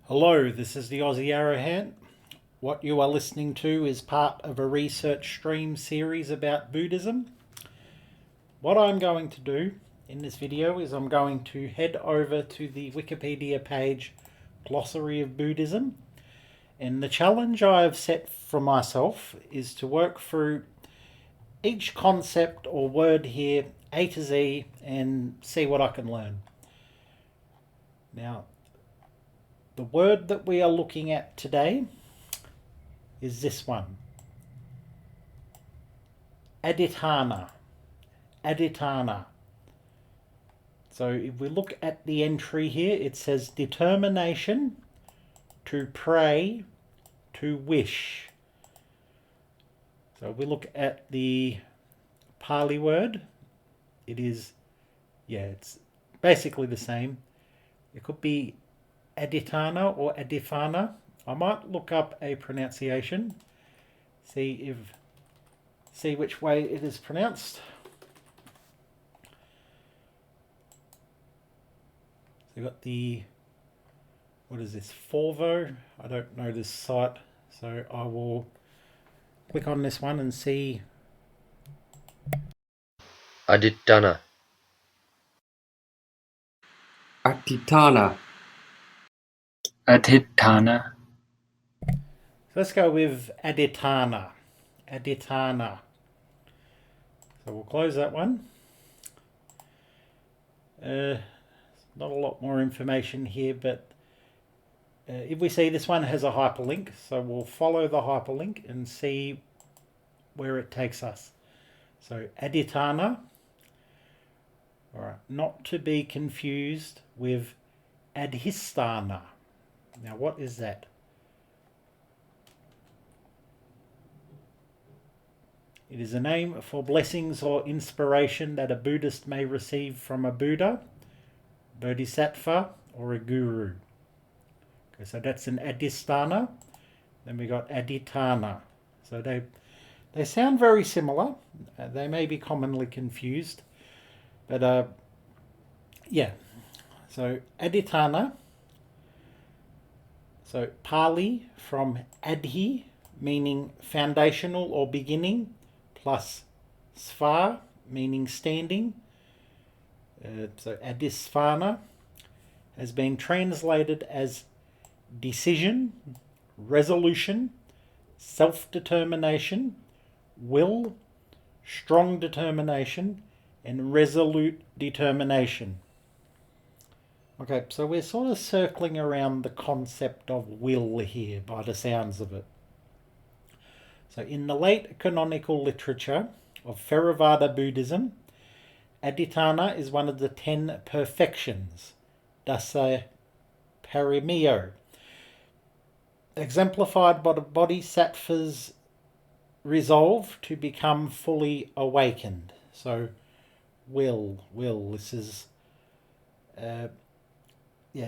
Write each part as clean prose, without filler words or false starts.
Hello, this is the Aussie Arrowhand. What you are listening to is part of a research stream series about Buddhism. What I'm going to do in this video is I'm going to head over to the Wikipedia page Glossary of Buddhism, and the challenge I have set for myself is to work through each concept or word here A to Z and see what I can learn. Now, the word that we are looking at today is this one. Adhiṭṭhāna. Adhiṭṭhāna. So if we look at the entry here, it says determination, to pray, to wish. So if we look at the Pali word, it's basically the same. It could be Adhiṭṭhāna or Adhiṭṭhāna. I might look up a pronunciation, see which way it is pronounced. So you've got the, what is this, Forvo? I don't know this site, so I will click on this one and see. Adhiṭṭhāna. Adhiṭṭhāna. Adhiṭṭhāna. So let's go with Adhiṭṭhāna. Adhiṭṭhāna. So we'll close that one. Not a lot more information here, but if we see this one has a hyperlink, so we'll follow the hyperlink and see where it takes us. So Adhiṭṭhāna, all right, not to be confused with Adhiṭṭhāna. Now, what is that? It is a name for blessings or inspiration that a Buddhist may receive from a Buddha, Bodhisattva, or a guru. Okay, so that's an Adhiṭṭhāna. Then we got Adhiṭṭhāna. So they sound very similar. They may be commonly confused, but yeah. So Adhiṭṭhāna. So Pali from Adhi, meaning foundational or beginning, plus Sva, meaning standing. So Adhiṭṭhāna has been translated as decision, resolution, self-determination, will, strong determination, and resolute determination. Okay, so we're sort of circling around the concept of will here by the sounds of it. So in the late canonical literature of Theravada Buddhism, Adhiṭṭhāna is one of the 10 perfections, Dasa Parimiyo, exemplified by the Bodhisattva's resolve to become fully awakened. So will, this is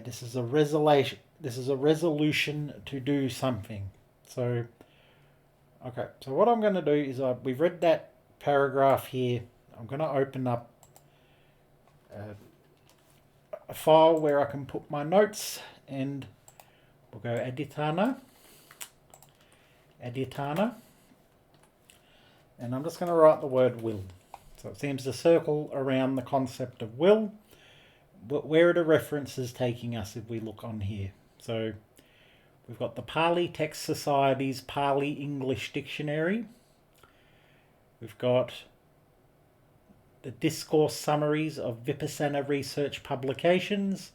this is a resolution. This is a resolution to do something. So, okay. So what I'm going to do is we've read that paragraph here. I'm going to open up a file where I can put my notes, and we'll go Adhiṭṭhāna, Adhiṭṭhāna, and I'm just going to write the word will. So it seems to circle around the concept of will. But where are the references taking us if we look on here? So we've got the Pali Text Society's Pali English Dictionary. We've got the discourse summaries of Vipassana research publications.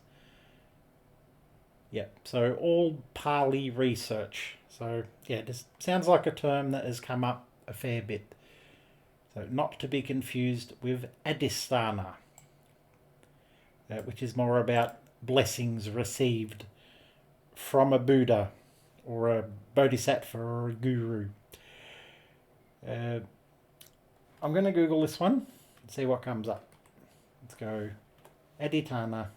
Yep, so all Pali research. So yeah, this sounds like a term that has come up a fair bit. So not to be confused with Adhiṭṭhāna, which is more about blessings received from a Buddha or a Bodhisattva or a guru. I'm going to Google this one and see what comes up. Let's go Adhiṭṭhāna.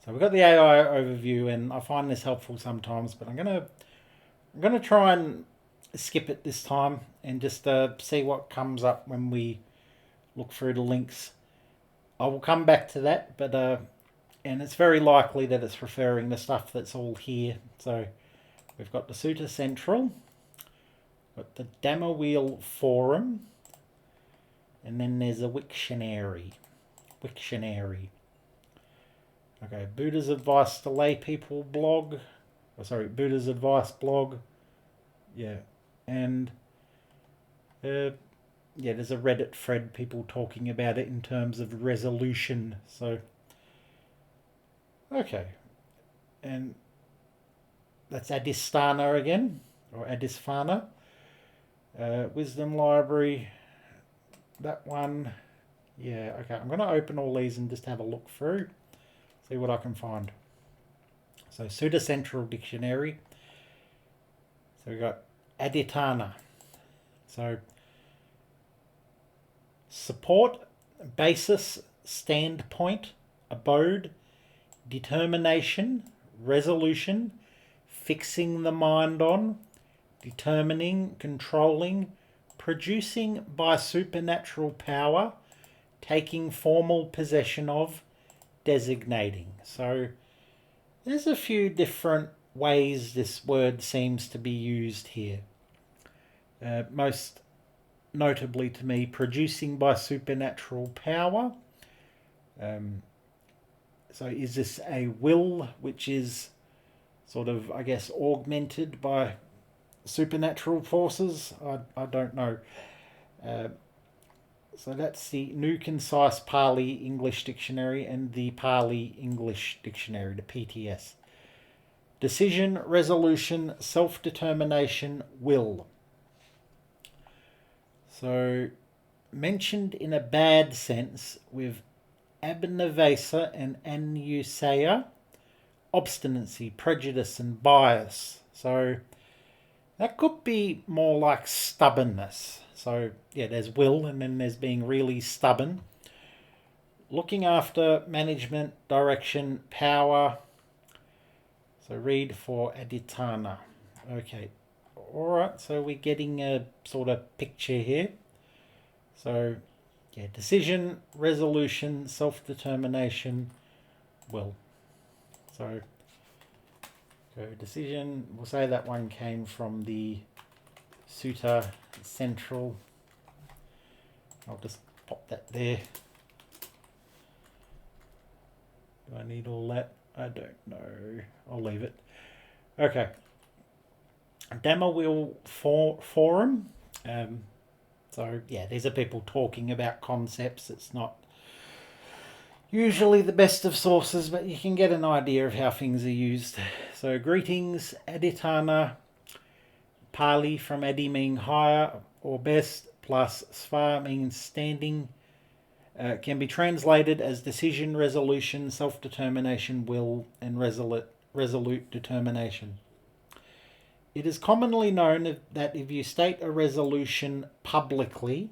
So we've got the AI overview, and I find this helpful sometimes, but I'm going to try and skip it this time and just see what comes up when we look through the links. I will come back to that, but and it's very likely that it's referring to stuff that's all here. So we've got the Sutta Central, got the Dhamma Wheel Forum, and then there's a Wiktionary. Okay, Buddha's Advice to Lay People blog. Oh, sorry, Buddha's Advice blog. Yeah, and yeah, there's a Reddit thread, people talking about it in terms of resolution. So, okay, and that's Adhiṭṭhāna again, or Adhiṭṭhāna. Wisdom Library, that one. Yeah, okay, I'm going to open all these and just have a look through, see what I can find. So, Sutta Central Dictionary. So we've got Adhiṭṭhāna. So, support, basis, standpoint, abode, determination, resolution, fixing the mind on, determining, controlling, producing by supernatural power, taking formal possession of, designating. So there's a few different ways this word seems to be used here. Most notably to me, producing by supernatural power. So is this a will which is sort of, I guess, augmented by supernatural forces? I don't know. So that's the New Concise Pali English Dictionary and the Pali English Dictionary, the PTS. Decision, resolution, self-determination, will. So, mentioned in a bad sense with abnavesa and anusaya, obstinacy, prejudice and bias. So, that could be more like stubbornness. So, yeah, there's will and then there's being really stubborn. Looking after management, direction, power. So, read for Adhiṭṭhāna. Okay. Alright, so we're getting a sort of picture here. So, yeah, decision, resolution, self-determination, will. So, decision, we'll say that one came from the Sutta Central. I'll just pop that there. Do I need all that? I don't know. I'll leave it. Okay. Dhamma Wheel Forum. So, yeah, these are people talking about concepts. It's not usually the best of sources, but you can get an idea of how things are used. So, greetings, Adhiṭṭhāna. Pali from Adi meaning higher or best, plus Sva means standing. Can be translated as decision, resolution, self-determination, will, and resolute determination. It is commonly known that if you state a resolution publicly,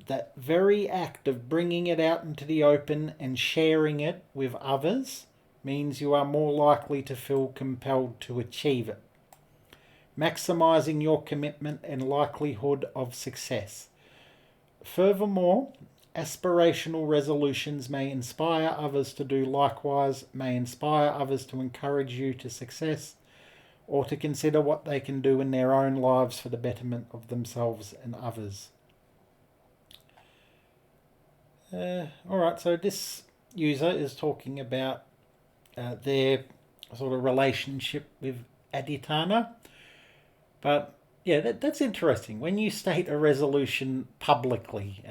that very act of bringing it out into the open and sharing it with others means you are more likely to feel compelled to achieve it, maximizing your commitment and likelihood of success. Furthermore, aspirational resolutions may inspire others to do likewise, may inspire others to encourage you to success, or to consider what they can do in their own lives for the betterment of themselves and others. Alright, so this user is talking about their sort of relationship with Adhiṭṭhāna. But yeah, that's interesting. When you state a resolution publicly,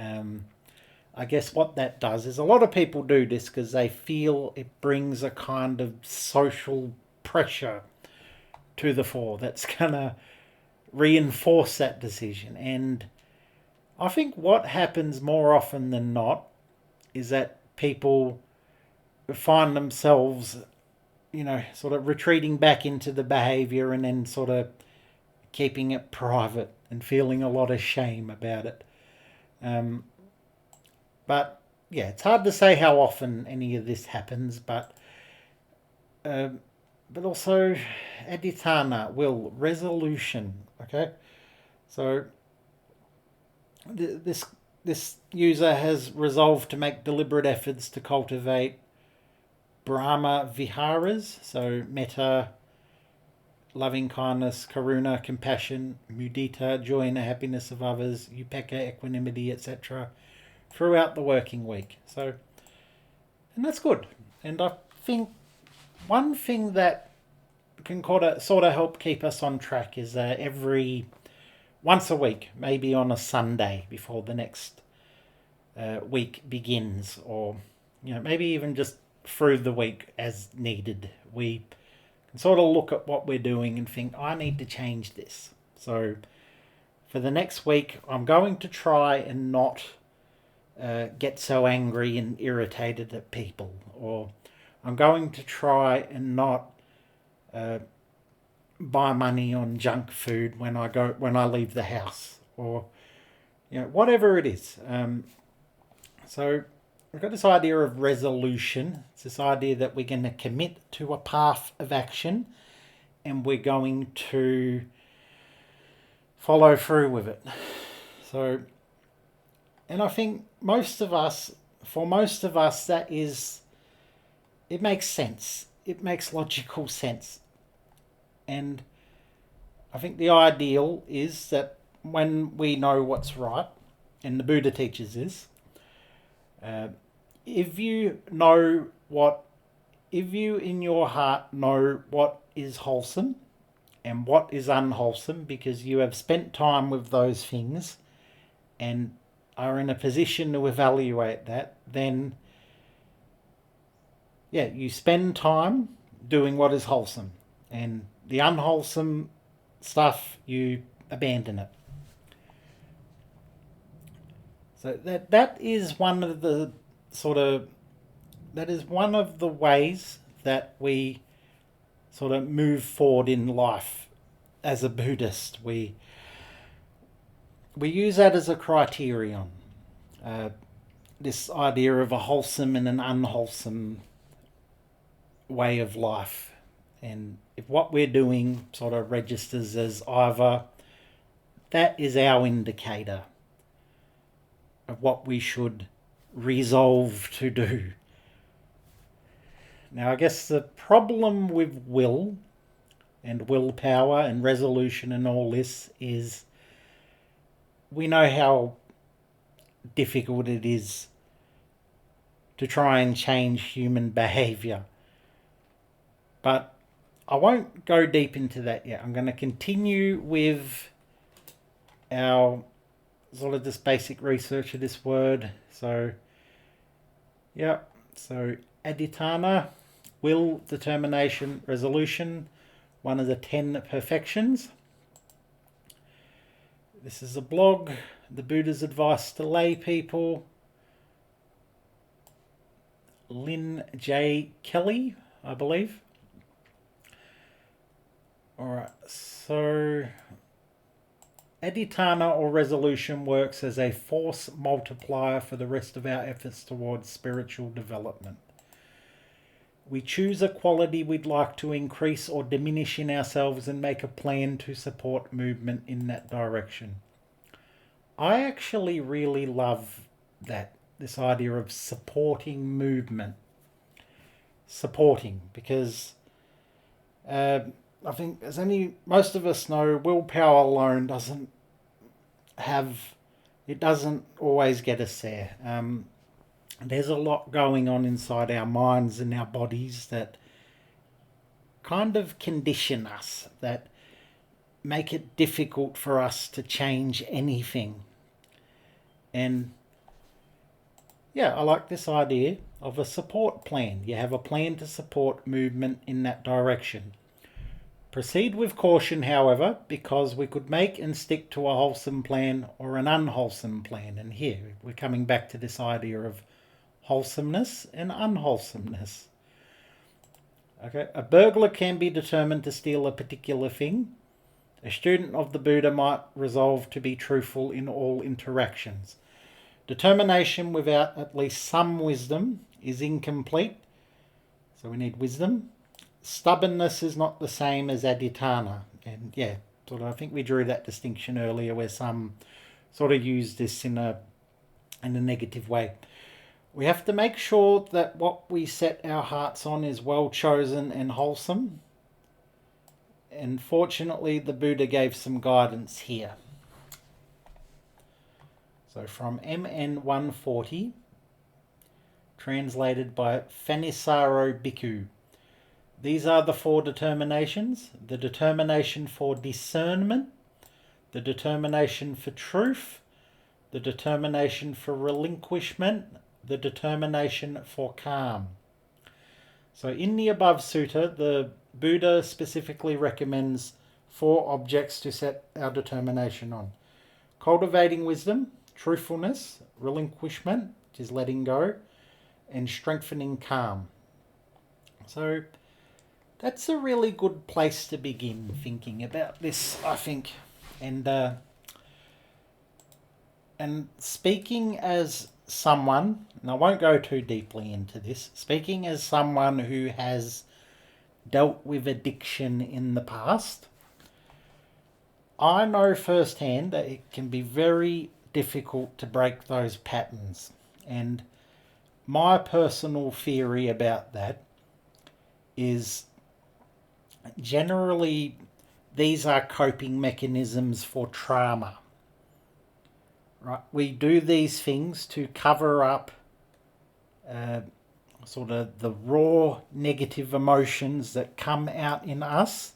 I guess what that does is a lot of people do this because they feel it brings a kind of social pressure to the fore that's going to reinforce that decision. And I think what happens more often than not is that people find themselves, sort of retreating back into the behaviour and then sort of keeping it private and feeling a lot of shame about it. But yeah, it's hard to say how often any of this happens, but also Adhiṭṭhāna, will, resolution. Okay, so this user has resolved to make deliberate efforts to cultivate Brahma Viharas, so metta, loving kindness, karuna, compassion, mudita, joy in the happiness of others, upekkha, equanimity, etc., throughout the working week. So, and that's good. And I think one thing that can sort of help keep us on track is once a week, maybe on a Sunday before the next week begins, or maybe even just through the week as needed, we can sort of look at what we're doing and think, I need to change this. So for the next week, I'm going to try and not get so angry and irritated at people, or I'm going to try and not buy money on junk food when I leave the house, or whatever it is. So we've got this idea of resolution. It's this idea that we're going to commit to a path of action and we're going to follow through with it. So, and I think for most of us, it makes sense. It makes logical sense. And I think the ideal is that when we know what's right, and the Buddha teaches this, if you in your heart know what is wholesome and what is unwholesome, because you have spent time with those things and are in a position to evaluate that, then you spend time doing what is wholesome, and the unwholesome stuff, you abandon it. So that is one of the ways that we sort of move forward in life as a Buddhist. We use that as a criterion. This idea of a wholesome and an unwholesome way of life. And if what we're doing sort of registers as either, that is our indicator of what we should resolve to do. Now, I guess the problem with will and willpower and resolution and all this is we know how difficult it is to try and change human behaviour. But I won't go deep into that yet. I'm going to continue with our sort of just basic research of this word. So Adhiṭṭhāna, will, determination, resolution, one of the 10 perfections. This is a blog, The Buddha's Advice to Lay People. Lynn J. Kelly, I believe. Alright, so Adhiṭṭhāna or resolution works as a force multiplier for the rest of our efforts towards spiritual development. We choose a quality we'd like to increase or diminish in ourselves and make a plan to support movement in that direction. I actually really love this idea of supporting movement. Because I think most of us know, willpower alone doesn't always get us there. There's a lot going on inside our minds and our bodies that kind of condition us, that make it difficult for us to change anything. And I like this idea of a support plan. You have a plan to support movement in that direction. Proceed with caution, however, because we could make and stick to a wholesome plan or an unwholesome plan. And here we're coming back to this idea of wholesomeness and unwholesomeness. Okay, a burglar can be determined to steal a particular thing. A student of the Buddha might resolve to be truthful in all interactions. Determination without at least some wisdom is incomplete, so we need wisdom. Stubbornness is not the same as Adhiṭṭhāna. And I think we drew that distinction earlier where some sort of use this in a negative way. We have to make sure that what we set our hearts on is well chosen and wholesome. And fortunately, the Buddha gave some guidance here. So from MN 140, translated by Fanisaro Bhikkhu. These are the 4 determinations: the determination for discernment, the determination for truth, the determination for relinquishment, the determination for calm. So in the above sutta, the Buddha specifically recommends 4 objects to set our determination on: cultivating wisdom, truthfulness, relinquishment, which is letting go, and strengthening calm. So that's a really good place to begin thinking about this, I think. And speaking as someone, and I won't go too deeply into this, speaking as someone who has dealt with addiction in the past, I know firsthand that it can be very difficult to break those patterns. And my personal theory about that is generally these are coping mechanisms for trauma. Right? We do these things to cover up sort of the raw negative emotions that come out in us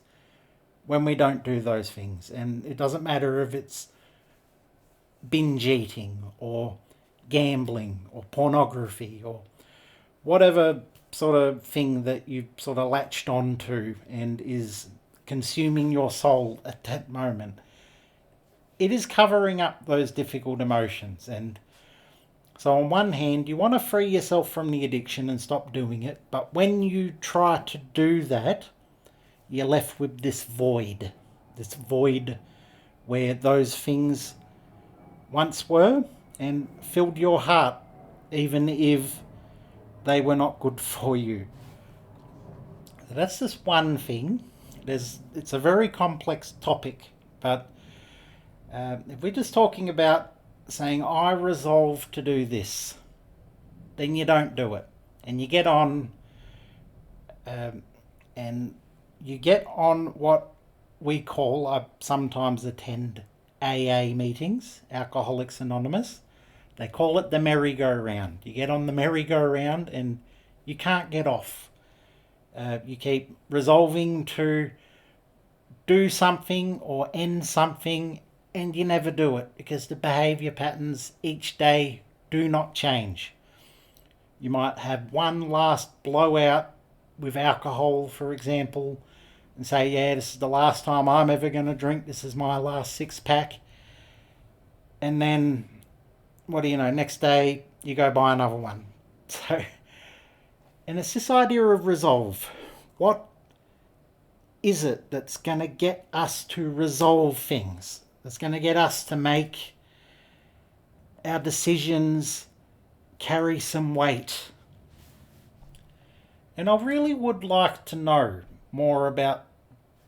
when we don't do those things. And it doesn't matter if it's binge eating or gambling or pornography or whatever sort of thing that you've sort of latched onto and is consuming your soul at that moment. It is covering up those difficult emotions. And so on one hand, you want to free yourself from the addiction and stop doing it. But when you try to do that, you're left with this void where those things once were and filled your heart, even if they were not good for you. So that's just one thing. It's a very complex topic, but if we're just talking about saying, I resolve to do this, then you don't do it. And you get on what we call, I sometimes attend AA meetings, Alcoholics Anonymous. They call it the merry-go-round. You get on the merry-go-round and you can't get off. You keep resolving to do something or end something, and you never do it because the behaviour patterns each day do not change. You might have one last blowout with alcohol, for example, and say, yeah, this is the last time I'm ever going to drink. This is my last 6-pack. And then, what do you know, next day you go buy another one. So, and it's this idea of resolve. What is it that's going to get us to resolve things? That's going to get us to make our decisions carry some weight? And I really would like to know more about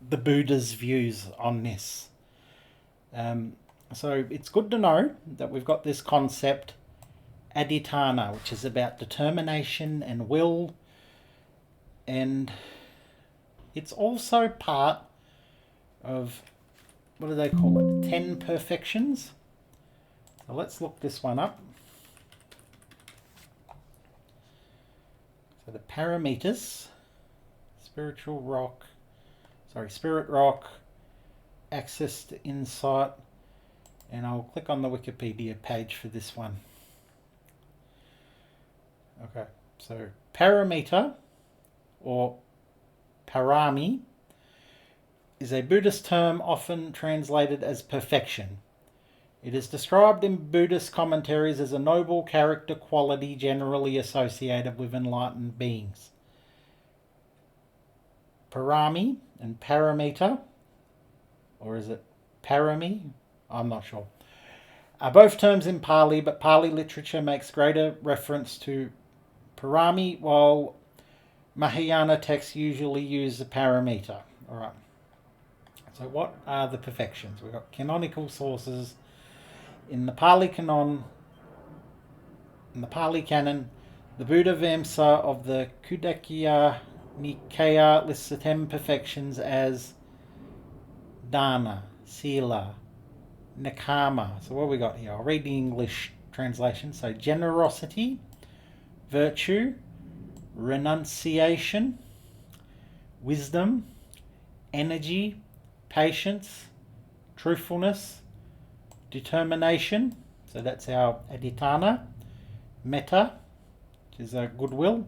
the Buddha's views on this. So it's good to know that we've got this concept, Adhiṭṭhāna, which is about determination and will. And it's also part of, what do they call it, 10 perfections. So let's look this one up. So the Paramitas, Spirit Rock, Access to Insight, and I'll click on the Wikipedia page for this one. Okay, so Paramita, or Parami, is a Buddhist term often translated as perfection. It is described in Buddhist commentaries as a noble character quality generally associated with enlightened beings. Parami and Paramita, or is it Parami? I'm not sure. Are both terms in Pali, but Pali literature makes greater reference to Parami, while Mahayana texts usually use the Paramita. All right. So what are the perfections? We've got canonical sources in the Pali Canon, The Buddha Vamsa of the Kudakya Nikaya lists the 10 perfections as dana, sila, nekama. So what have we got here? I'll read the English translation. So generosity, virtue, renunciation, wisdom, energy, patience, truthfulness, determination. So that's our Adhiṭṭhāna, metta, which is a goodwill,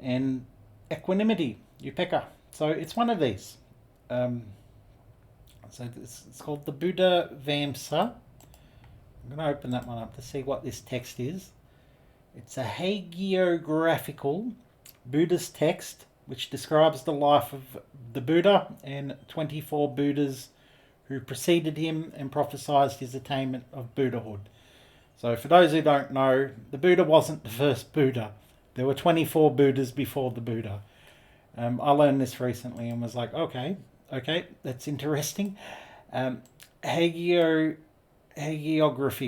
and equanimity, upekkha. So it's one of these. So it's called the Buddha Vamsa. I'm going to open that one up to see what this text is. It's a hagiographical Buddhist text which describes the life of the Buddha and 24 Buddhas who preceded him and prophesied his attainment of Buddhahood. So for those who don't know, the Buddha wasn't the first Buddha. There were 24 Buddhas before the Buddha. I learned this recently and was like, okay, that's interesting. Hagiography,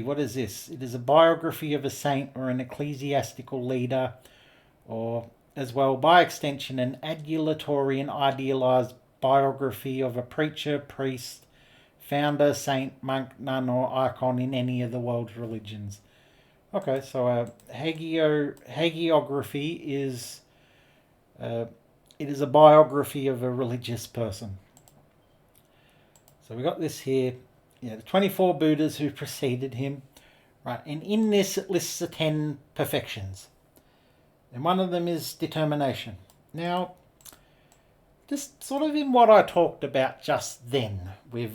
what is this? It is a biography of a saint or an ecclesiastical leader, or as well, by extension, an adulatory and idealized biography of a preacher, priest, founder, saint, monk, nun, or icon in any of the world's religions. Okay, so hagiography is it is a biography of a religious person. So we got this here. Yeah, the 24 Buddhas who preceded him. Right, and in this it lists the 10 perfections. And one of them is determination. Now, just sort of in what I talked about just then, we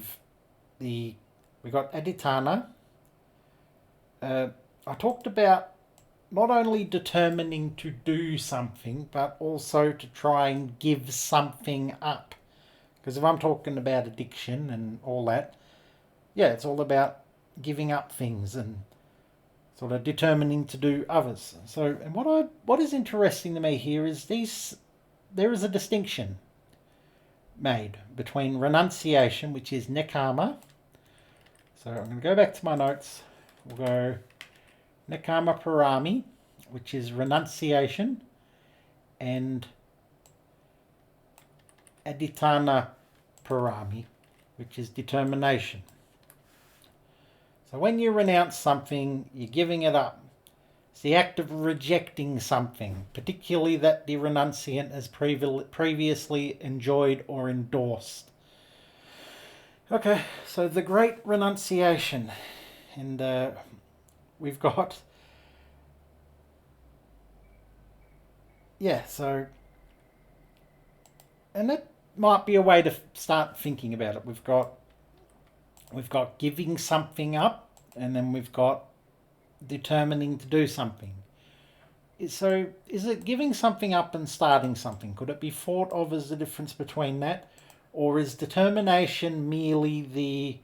got Adhiṭṭhāna. I talked about not only determining to do something, but also to try and give something up. Because if I'm talking about addiction and all that, yeah, it's all about giving up things and sort of determining to do others. So, and what is interesting to me here is there is a distinction made between renunciation, which is nekama. So I'm going to go back to my notes. We'll go nekama parami, which is renunciation, and Adhiṭṭhāna parami, which is determination. So when you renounce something, you're giving it up. It's the act of rejecting something, particularly that the renunciant has previously enjoyed or endorsed. Okay, so the great renunciation. And we've got... Yeah, so... And that might be a way to start thinking about it. We've got giving something up, and then we've got determining to do something. So is it giving something up and starting something? Could it be thought of as the difference between that? Or is determination merely the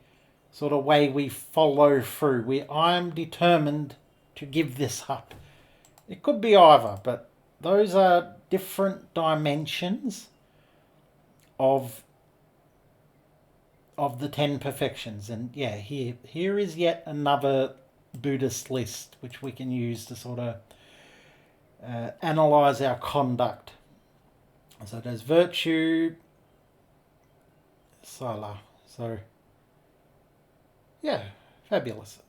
sort of way we follow through? I'm determined to give this up. It could be either, but those are different dimensions of the 10 perfections. And yeah, here is yet another Buddhist list which we can use to sort of analyze our conduct. So there's virtue, sila. So yeah, fabulous.